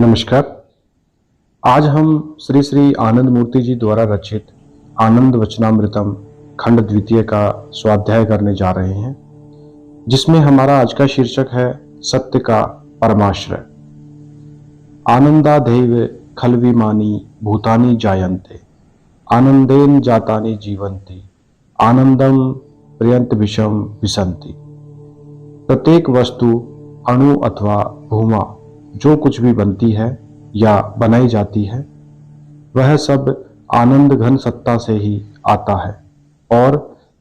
नमस्कार। आज हम श्री श्री आनंद मूर्ति जी द्वारा रचित आनंद वचनामृतम खंड द्वितीय का स्वाध्याय करने जा रहे हैं, जिसमें हमारा आज का शीर्षक है सत्य का परमाश्रय। आनंदाधैव खलविमानी भूतानि जायन्ते आनंदेन जातानि जीवन्ति आनंदम पर्यंत विषम विसंति। प्रत्येक वस्तु, अणु अथवा भूमा जो कुछ भी बनती है या बनाई जाती है, वह सब आनंद घन सत्ता से ही आता है और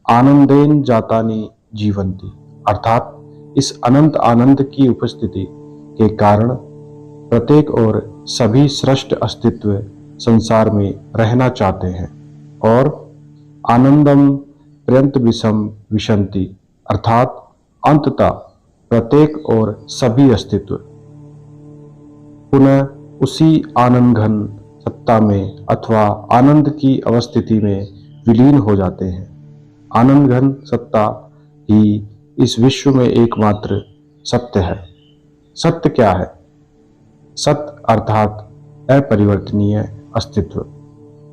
आनंदेन जातानि जीवंती, अर्थात इस अनंत आनंद की उपस्थिति के कारण प्रत्येक और सभी सृष्ट अस्तित्व संसार में रहना चाहते हैं और आनंदम पर्यंत विषम विशंति, अर्थात अंततः प्रत्येक और सभी अस्तित्व पुनः उसी आनंद घन सत्ता में अथवा आनंद की अवस्थिति में विलीन हो जाते हैं। आनंद घन सत्ता ही इस विश्व में एकमात्र सत्य है। सत्य क्या है? सत्य अर्थात अपरिवर्तनीय अस्तित्व।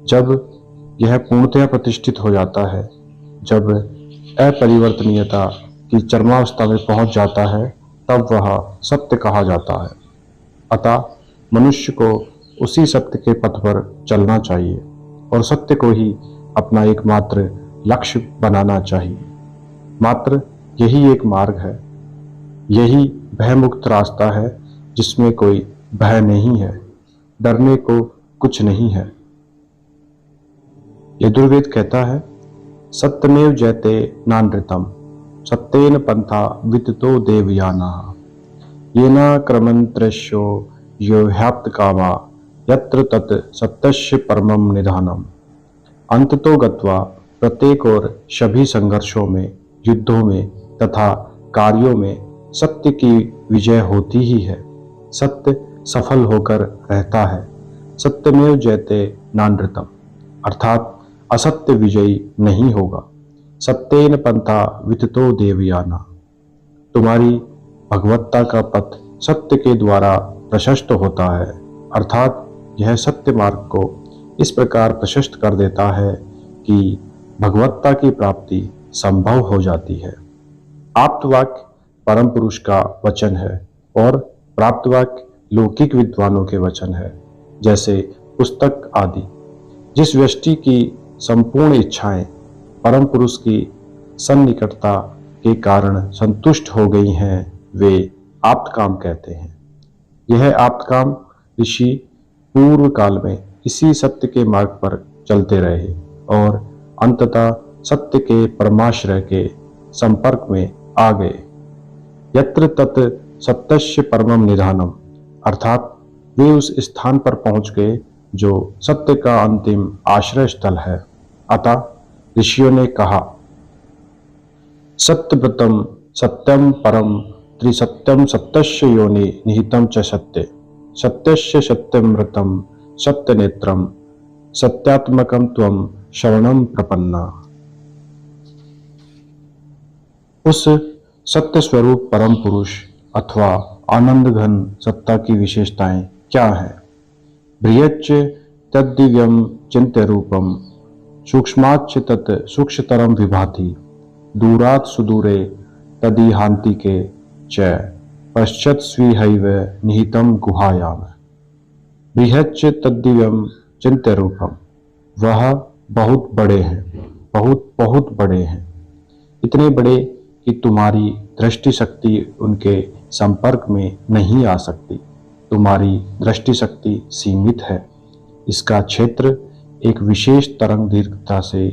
जब यह पूर्णतया प्रतिष्ठित हो जाता है, जब अपरिवर्तनीयता की चरमावस्था में पहुंच जाता है, तब वह सत्य कहा जाता है। अतः मनुष्य को उसी सत्य के पथ पर चलना चाहिए और सत्य को ही अपना एकमात्र लक्ष्य बनाना चाहिए। मात्र यही एक मार्ग है, यही भयमुक्त रास्ता है, जिसमें कोई भय नहीं है, डरने को कुछ नहीं है। यजुर्वेद कहता है, सत्यमेव जयते नानृतम सत्येन पंथा विततो देवयानाः येना क्रमंत्रस्यो यो ह्याप्त कामा यत्र तत् सत्यस्य परमम निधानम। अंततो गत्वा प्रत्येक और सभी संघर्षों में, युद्धों में तथा कार्यों में सत्य की विजय होती ही है। सत्य सफल होकर रहता है। सत्यमेव जयते नानृतम, अर्थात असत्य विजयी नहीं होगा। सत्येन पंथा विततो देवयाना, तुम्हारी भगवत्ता का पथ सत्य के द्वारा प्रशस्त होता है, अर्थात यह सत्य मार्ग को इस प्रकार प्रशस्त कर देता है कि भगवत्ता की प्राप्ति संभव हो जाती है। आप्तवाक्य परम पुरुष का वचन है और प्राप्तवाक्य लौकिक विद्वानों के वचन है, जैसे पुस्तक आदि। जिस व्यष्टि की संपूर्ण इच्छाएं परम पुरुष की सन्निकटता के कारण संतुष्ट हो गई हैं, वे आप्तकाम कहते हैं। यह आप्तकाम ऋषि पूर्व काल में इसी सत्य के मार्ग पर चलते रहे और अंततः सत्य के परमाश्रय के संपर्क में आ गए। यत्र तत् सत्यस्य परमम निधानम, अर्थात वे उस स्थान पर पहुंच गए जो सत्य का अंतिम आश्रय स्थल है। अतः ऋषियों ने कहा, सत्यव्रतम सत्यम परम त्रिसत्यम सत्यस्य योनि निहितम च सत्य सत्यस्य सत्यमृतम सत्यनेत्रम सत्यात्मकम त्वम शरणम प्रपन्ना। उस सत्य स्वरूप परम पुरुष अथवा आनंद घन सत्ता की विशेषताएं क्या है? बृहच्च तद्दिव्यम चिंत्य रूपम सूक्ष्माच्च तत् सूक्ष्मतरम विभाति दूरात् सुदूरे तदिहांति के च पश्चात् स्वीहैव निहितम गुहायाम। बृहच्च तद्दिव्यम चिंत्य रूपम, वह बहुत बड़े हैं, बहुत बहुत बड़े हैं, इतने बड़े कि तुम्हारी दृष्टि शक्ति उनके संपर्क में नहीं आ सकती। तुम्हारी दृष्टि शक्ति सीमित है। इसका क्षेत्र एक विशेष तरंग दीर्घता से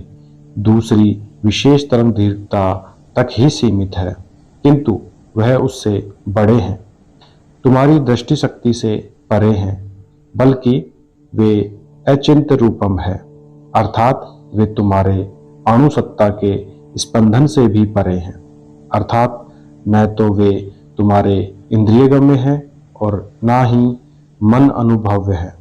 दूसरी विशेष तरंग दीर्घता तक ही सीमित है, किंतु वह उससे बड़े हैं। तुम्हारी दृष्टि शक्ति से परे हैं, बल्कि वे अचिंत्य रूपम है, अर्थात वे तुम्हारे अणुसत्ता के स्पंदन से भी परे हैं। अर्थात न तो वे तुम्हारे इंद्रियगम्य हैं और ना ही मन अनुभव्य है।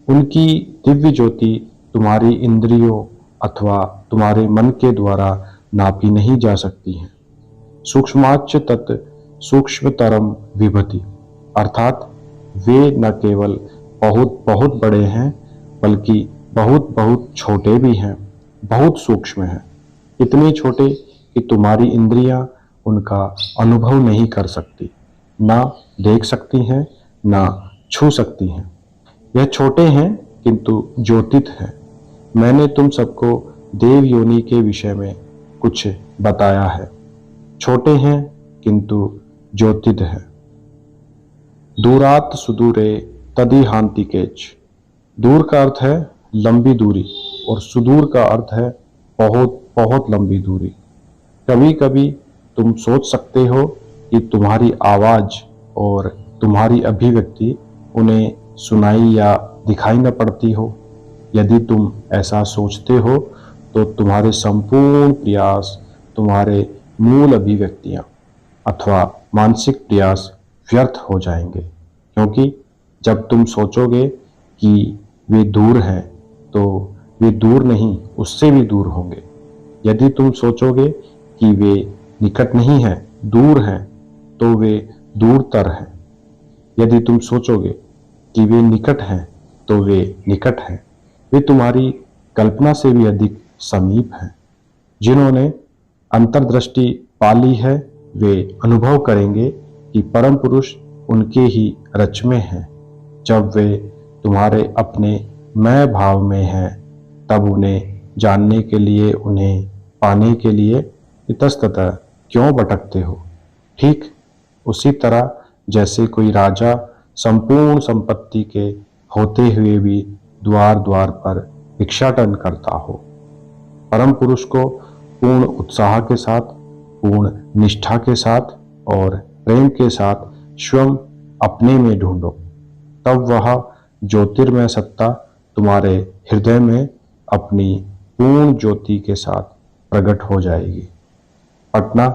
उनकी दिव्य ज्योति तुम्हारी इंद्रियों अथवा तुम्हारे मन के द्वारा नापी नहीं जा सकती है। सूक्ष्माच्च तत् सूक्ष्मतरम विभति, अर्थात वे न केवल बहुत बहुत बड़े हैं बल्कि बहुत बहुत छोटे भी हैं, बहुत सूक्ष्म हैं, इतने छोटे कि तुम्हारी इंद्रियां उनका अनुभव नहीं कर सकती, ना देख सकती हैं, ना छू सकती हैं। यह छोटे हैं किंतु ज्योतित हैं। मैंने तुम सबको देव योनि के विषय में कुछ बताया है। छोटे हैं किंतु ज्योतित हैं। दूरात सुदूरे तदि हांति केच। दूर का अर्थ है लंबी दूरी और सुदूर का अर्थ है बहुत बहुत लंबी दूरी। कभी कभी तुम सोच सकते हो कि तुम्हारी आवाज और तुम्हारी अभिव्यक्ति उन्हें सुनाई या दिखाई न पड़ती हो। यदि तुम ऐसा सोचते हो तो तुम्हारे संपूर्ण प्रयास, तुम्हारे मूल अभिव्यक्तियां अथवा मानसिक प्रयास व्यर्थ हो जाएंगे, क्योंकि जब तुम सोचोगे कि वे दूर हैं तो वे दूर नहीं, उससे भी दूर होंगे। यदि तुम सोचोगे कि वे निकट नहीं हैं, दूर हैं, तो वे दूरतर हैं। यदि तुम सोचोगे कि वे निकट हैं तो वे निकट हैं। वे तुम्हारी कल्पना से भी अधिक समीप हैं। जिन्होंने अंतर्दृष्टि पाली है वे अनुभव करेंगे कि परम पुरुष उनके ही रच में हैं। जब वे तुम्हारे अपने मैं भाव में हैं तब उन्हें जानने के लिए, उन्हें पाने के लिए इतस्ततः क्यों भटकते हो। ठीक उसी तरह जैसे कोई राजा संपूर्ण संपत्ति के होते हुए भी द्वार द्वार पर भिक्षाटन करता हो। परम पुरुष को पूर्ण उत्साह के साथ, पूर्ण निष्ठा के साथ और प्रेम के साथ स्वयं अपने में ढूंढो, तब वह ज्योतिर्मय सत्ता तुम्हारे हृदय में अपनी पूर्ण ज्योति के साथ प्रकट हो जाएगी। पटना,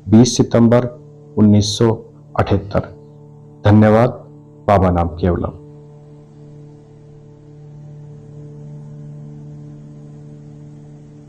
20 सितंबर 1978। धन्यवाद। बाबा नाम केवलम।